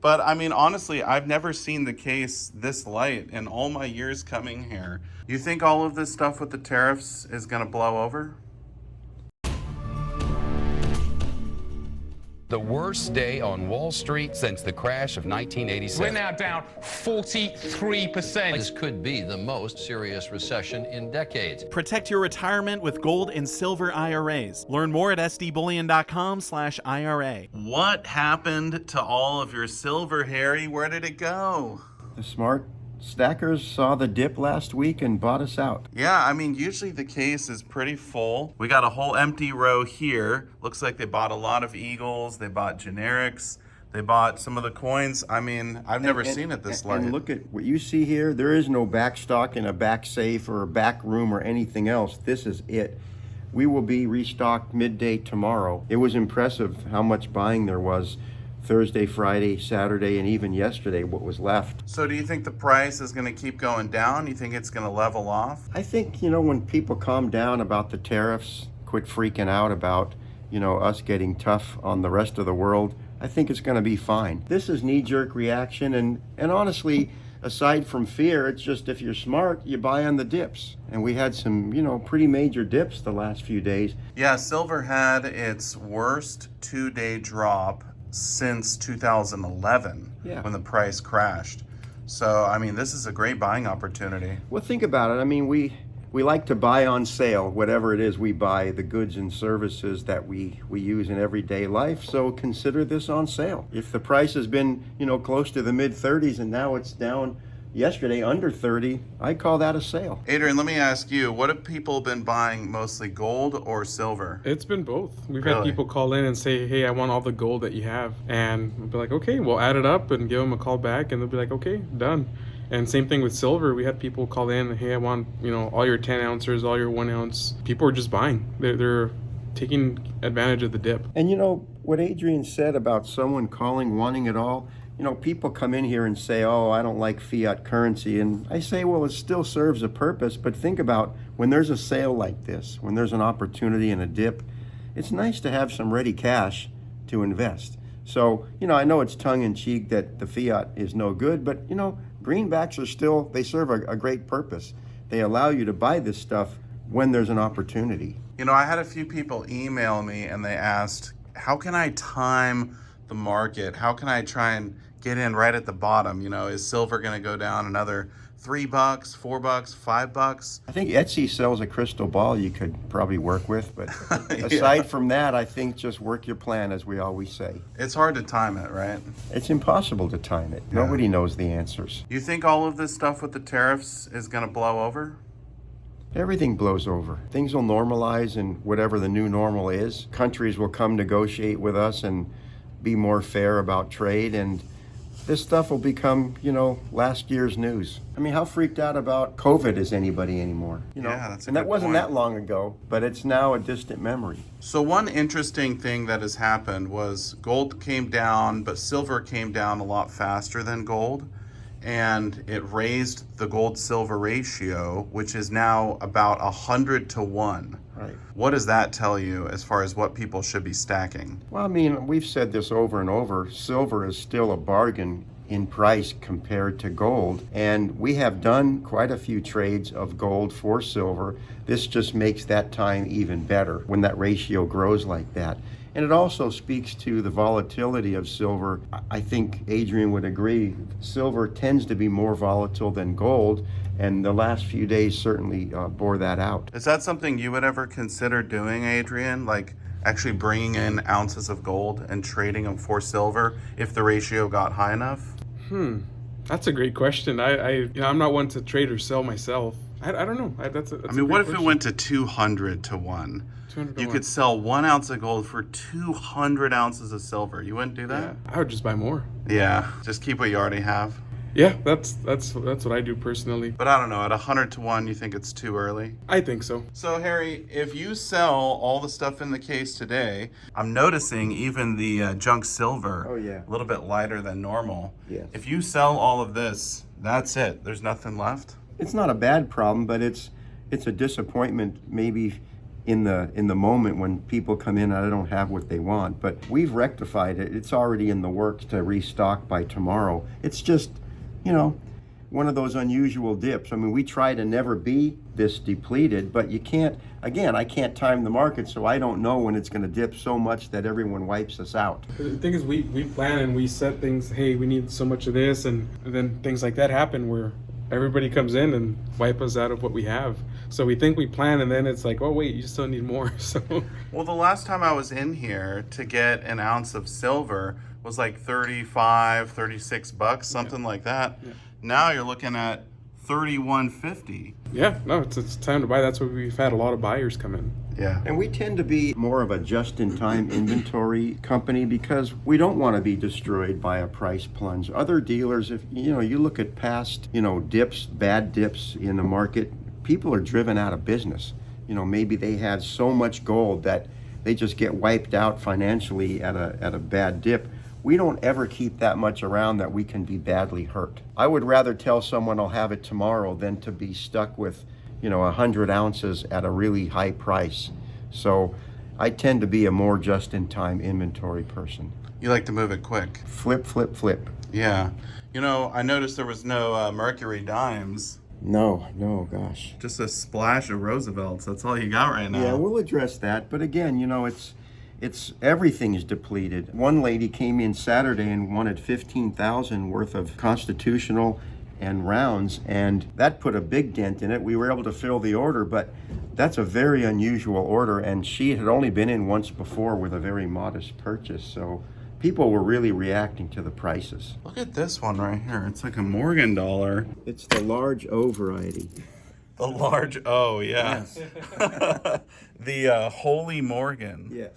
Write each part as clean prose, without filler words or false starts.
But I mean, honestly, I've never seen the case this light in all my years coming here. You think all of this stuff with the tariffs is going to blow over? The worst day on Wall Street since the crash of 1987. We're now down 43%. This could be the most serious recession in decades. Protect your retirement with gold and silver IRAs. Learn more at sdbullion.com/IRA. What happened to all of your silver, Harry? Where did it go? The smart stackers saw the dip last week and bought us out. Yeah, I mean, usually the case is pretty full. We got a whole empty row here. Looks like they bought a lot of Eagles. They bought generics. They bought some of the coins. I mean, I've never seen it this light. And look at what you see here. There is no back stock in a back safe or a back room or anything else. This is it. We will be restocked midday tomorrow. It was impressive how much buying there was Thursday, Friday, Saturday, and even yesterday, what was left. So do you think the price is going to keep going down? You think it's going to level off? I think, when people calm down about the tariffs, quit freaking out about, us getting tough on the rest of the world, I think it's going to be fine. This is knee-jerk reaction, and honestly, aside from fear, it's just if you're smart, you buy on the dips. And we had some, pretty major dips the last few days. Yeah, silver had its worst two-day drop since 2011 when the price crashed. So, I mean, this is a great buying opportunity. Well, think about it. I mean, we like to buy on sale, whatever it is we buy, the goods and services that we use in everyday life. So consider this on sale. If the price has been, close to the mid-30s and now it's down yesterday under 30, I call that a sale. Adrian, let me ask you, what have people been buying, mostly gold or silver? It's been both. We've had people call in and say, hey, I want all the gold that you have. And we'll be like, okay, we'll add it up and give them a call back, and they'll be like, okay, done. And same thing with silver. We had people call in, hey, I want, all your 10 ounces, all your 1 ounce. People are just buying. They're taking advantage of the dip. And what Adrian said about someone calling, wanting it all, people come in here and say, oh, I don't like fiat currency. And I say, well, it still serves a purpose. But think about when there's a sale like this, when there's an opportunity and a dip, it's nice to have some ready cash to invest. So, I know it's tongue in cheek that the fiat is no good, but, greenbacks are still, they serve a great purpose. They allow you to buy this stuff when there's an opportunity. I had a few people email me and they asked, how can I time the market? How can I try and get in right at the bottom? Is silver going to go down another $3, $4, $5? I think Etsy sells a crystal ball you could probably work with, but aside from that, I think just work your plan, as we always say. It's hard to time it, right? It's impossible to time it. Yeah. Nobody knows the answers. You think all of this stuff with the tariffs is going to blow over? Everything blows over. Things will normalize, and whatever the new normal is, countries will come negotiate with us and be more fair about trade, and this stuff will become, last year's news. I mean, how freaked out about COVID is anybody anymore? Yeah, that's a and that good wasn't point. that long ago, but it's now a distant memory. So one interesting thing that has happened was gold came down, but silver came down a lot faster than gold. And it raised the gold-silver ratio, which is now about 100 to 1. Right. What does that tell you as far as what people should be stacking? Well, I mean, we've said this over and over. Silver is still a bargain in price compared to gold. And we have done quite a few trades of gold for silver. This just makes that time even better when that ratio grows like that. And it also speaks to the volatility of silver. I think Adrian would agree, silver tends to be more volatile than gold, and the last few days certainly bore that out. Is that something you would ever consider doing, Adrian? Like actually bringing in ounces of gold and trading them for silver if the ratio got high enough? That's a great question. I'm not one to trade or sell myself. I don't know. That's I mean, what if it went to 200 to 1? You could sell 1 ounce of gold for 200 ounces of silver. You wouldn't do that? Yeah, I would just buy more. Yeah, just keep what you already have. Yeah, that's what I do personally. But I don't know, at 100 to 1, you think it's too early? I think so. So Harry, if you sell all the stuff in the case today, I'm noticing even the junk silver, a little bit lighter than normal. Yes. If you sell all of this, that's it. There's nothing left? It's not a bad problem, but it's a disappointment maybe in the moment when people come in and I don't have what they want. But we've rectified it. It's already in the works to restock by tomorrow. It's just, one of those unusual dips. I mean, we try to never be this depleted, but you can't, again, I can't time the market, so I don't know when it's going to dip so much that everyone wipes us out. The thing is, we plan and we set things, hey, we need so much of this, and then things like that happen where everybody comes in and wipe us out of what we have. So we think we plan, and then it's like, oh wait, you still need more. So Well, the last time I was in here to get an ounce of silver was like 35, 36 bucks, something like that. Yeah. Now you're looking at 31.50. yeah, no, it's time to buy. That's why we've had a lot of buyers come in. Yeah. And we tend to be more of a just-in-time inventory company because we don't want to be destroyed by a price plunge. Other dealers, if you look at past, dips, bad dips in the market, people are driven out of business. Maybe they had so much gold that they just get wiped out financially at a bad dip. We don't ever keep that much around that we can be badly hurt. I would rather tell someone I'll have it tomorrow than to be stuck with 100 ounces at a really high price. So I tend to be a more just-in-time inventory person. You like to move it quick. Flip, flip, flip. Yeah. I noticed there was no Mercury dimes. No, gosh. Just a splash of Roosevelts. That's all you got right now. Yeah, we'll address that. But again, it's everything is depleted. One lady came in Saturday and wanted 15,000 worth of constitutional and rounds, and that put a big dent in it. We were able to fill the order, but that's a very unusual order, and she had only been in once before with a very modest purchase. So people were really reacting to the prices. Look at this one right here. It's like a Morgan dollar. It's the large O variety. The large O, yeah. Yes. The Holy Morgan. Yes.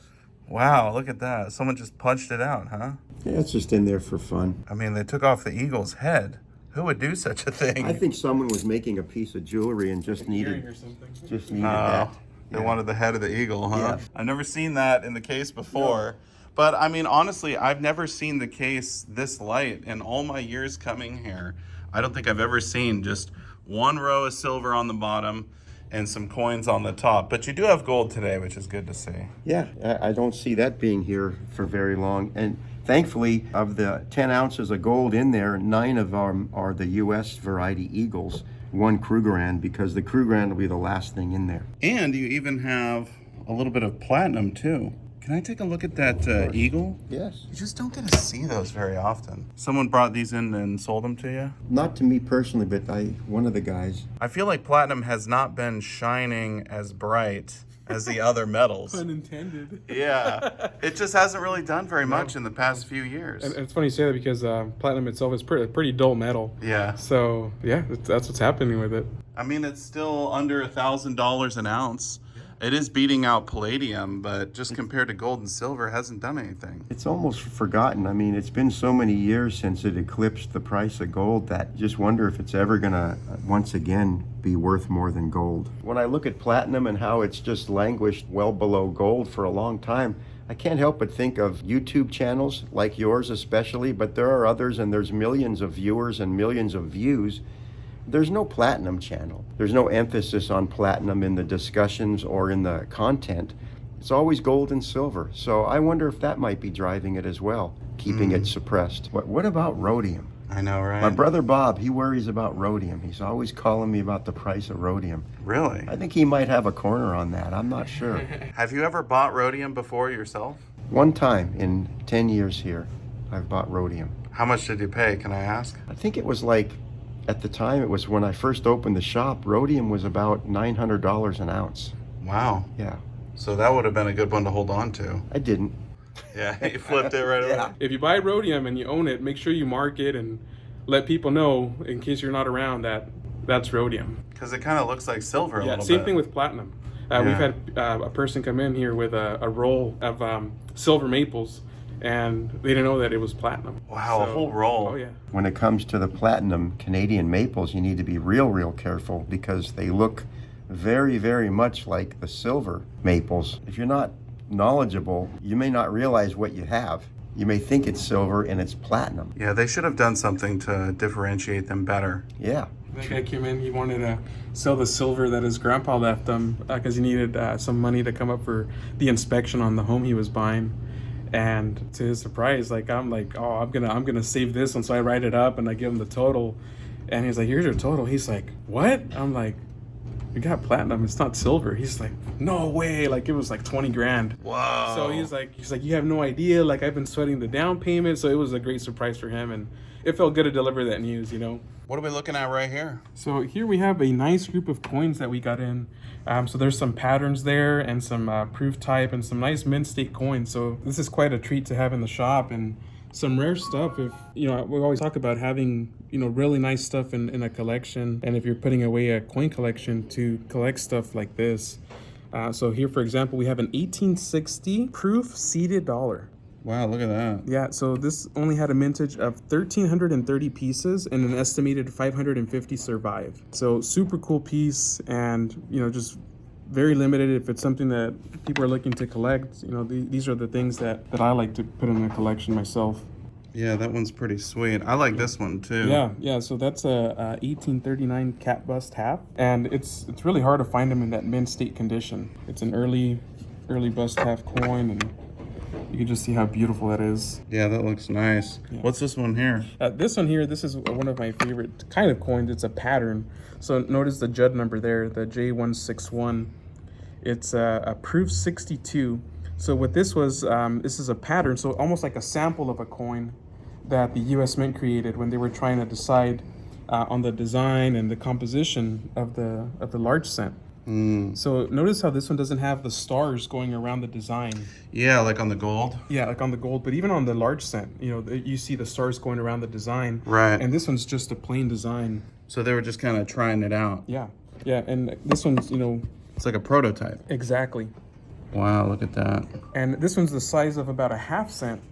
Wow, look at that. Someone just punched it out, huh? Yeah, it's just in there for fun. I mean, they took off the eagle's head. Who would do such a thing? I think someone was making a piece of jewelry and just needed Or something. that. They wanted the head of the eagle, huh? Yeah. I've never seen that in the case before. But I mean, honestly, I've never seen the case this light in all my years coming here. I don't think I've ever seen just one row of silver on the bottom and some coins on the top. But you do have gold today, which is good to see. Yeah, I don't see that being here for very long. And thankfully, of the 10 ounces of gold in there, 9 of them are the U.S. variety eagles, 1 Krugerrand, because the Krugerrand will be the last thing in there. And you even have a little bit of platinum, too. Can I take a look at that eagle? Yes. You just don't get to see those very often. Someone brought these in and sold them to you? Not to me personally, but one of the guys. I feel like platinum has not been shining as bright as the other metals. Unintended. Yeah, it just hasn't really done very much in the past few years. And it's funny you say that because platinum itself is pretty dull metal. Yeah. So yeah, that's what's happening with it. I mean, it's still under $1,000 an ounce. It is beating out palladium, but just compared to gold and silver, it hasn't done anything. It's almost forgotten. I mean, it's been so many years since it eclipsed the price of gold that you just wonder if it's ever going to once again be worth more than gold. When I look at platinum and how it's just languished well below gold for a long time, I can't help but think of YouTube channels like yours especially, but there are others and there's millions of viewers and millions of views. There's no platinum channel. There's no emphasis on platinum in the discussions or in the content. It's always gold and silver. So I wonder if that might be driving it as well, keeping it suppressed. What about rhodium? I know, right? My brother Bob, he worries about rhodium. He's always calling me about the price of rhodium. Really? I think he might have a corner on that. I'm not sure. Have you ever bought rhodium before yourself? One time in 10 years here, I've bought rhodium. How much did you pay, can I ask? I think it was like, at the time, it was when I first opened the shop, rhodium was about $900 an ounce. Wow. Yeah. So that would have been a good one to hold on to. I didn't. Yeah, you flipped it right away. If you buy rhodium and you own it, make sure you mark it and let people know in case you're not around that that's rhodium. Because it kind of looks like silver a little bit. Same thing with platinum. We've had a person come in here with a roll of silver maples, and they didn't know that it was platinum. Wow, a whole roll. Oh yeah. When it comes to the platinum Canadian maples, you need to be real careful because they look very, very much like the silver maples. If you're not knowledgeable, you may not realize what you have. You may think it's silver and it's platinum. Yeah, they should have done something to differentiate them better. Yeah. That guy came in, he wanted to sell the silver that his grandpa left him because he needed some money to come up for the inspection on the home he was buying. And to his surprise, I'm like, oh, I'm gonna save this one. So I write it up and I give him the total. And he's like, here's your total. He's like, what? I'm like, you got platinum, it's not silver. He's like, no way. Like, it was like 20 grand. Wow. So he's like, you have no idea. Like, I've been sweating the down payment. So it was a great surprise for him. And it felt good to deliver that news, you know. What are we looking at right here? So here we have a nice group of coins that we got in. So there's some patterns there and some proof type and some nice mint state coins. So this is quite a treat to have in the shop and some rare stuff. If we always talk about having really nice stuff in a collection, and if you're putting away a coin collection to collect stuff like this. So here, for example, we have an 1860 proof seeded dollar. Wow, look at that. Yeah, so this only had a mintage of 1,330 pieces and an estimated 550 survived. So super cool piece, and just very limited. If it's something that people are looking to collect, these are the things that I like to put in a collection myself. Yeah, that one's pretty sweet. I like this one too. Yeah. So that's a 1839 cap bust half, and it's really hard to find them in that mint state condition. It's an early bust half coin, and you can just see how beautiful that is. Yeah, that looks nice. Yeah. What's this one here? This one here, this is one of my favorite kind of coins. It's a pattern. So notice the Judd number there, the J161. It's a proof 62. So what this was, this is a pattern, so almost like a sample of a coin that the U.S. Mint created when they were trying to decide on the design and the composition of the large cent. So notice how this one doesn't have the stars going around the design. Yeah, like on the gold. Yeah, like on the gold, but even on the large cent, you see the stars going around the design. Right. And this one's just a plain design. So they were just kind of trying it out. Yeah, and this one's, it's like a prototype. Exactly. Wow, look at that. And this one's the size of about a half cent,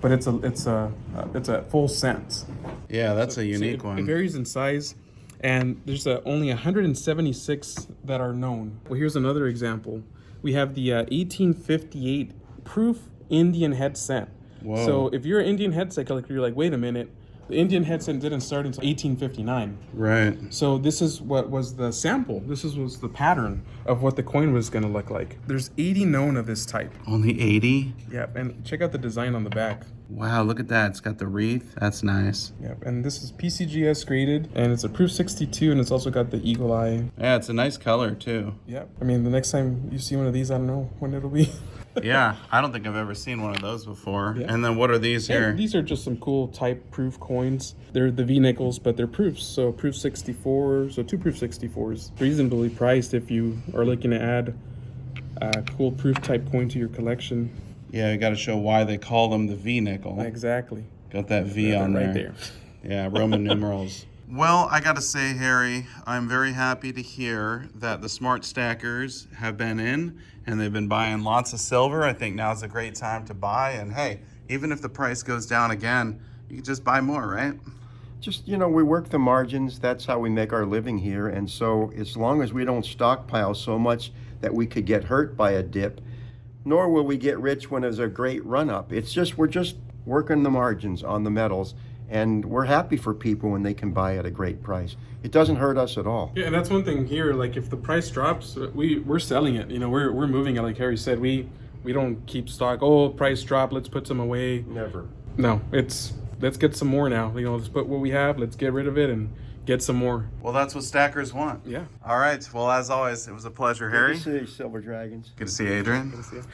but it's a full cent. Yeah, that's a unique one. It varies in size. And there's only 176 that are known. Well, here's another example. We have the 1858 proof Indian head cent. Whoa. So if you're an Indian head cent collector, you're like, wait a minute, the Indian head cent didn't start until 1859. Right. So this is what was the sample. This was the pattern of what the coin was going to look like. There's 80 known of this type. Only 80? Yeah, and check out the design on the back. Wow, look at that. It's got the wreath. That's nice. Yeah, and this is PCGS graded, and it's a proof 62, and it's also got the eagle eye. Yeah, it's a nice color too. Yeah, I mean, the next time you see one of these, I don't know when it'll be. Yeah, I don't think I've ever seen one of those before. Yeah. And then what are these here? And these are just some cool type proof coins. They're the V-nickels, but they're proofs. So proof 64, so 2 proof 64s. Reasonably priced if you are looking to add a cool proof type coin to your collection. Yeah, you got to show why they call them the V-nickel. Exactly. Got that V on there. Right there. Yeah, Roman numerals. Well, I got to say, Harry, I'm very happy to hear that the smart stackers have been in and they've been buying lots of silver. I think now's a great time to buy. And hey, even if the price goes down again, you can just buy more, right? Just, we work the margins. That's how we make our living here. And so as long as we don't stockpile so much that we could get hurt by a dip, nor will we get rich when there's a great run up. It's just, we're just working the margins on the metals. And we're happy for people when they can buy at a great price. It doesn't hurt us at all. Yeah, and that's one thing here. Like, if the price drops, we're selling it. We're moving it. Like Harry said, we don't keep stock. Oh, price drop, let's put some away. Never. No, it's let's get some more now. Let's put what we have. Let's get rid of it and get some more. Well, that's what stackers want. Yeah. All right. Well, as always, it was a pleasure, Harry. Good to see you, Silver Dragons. Good to see you, Adrian. Good to see you.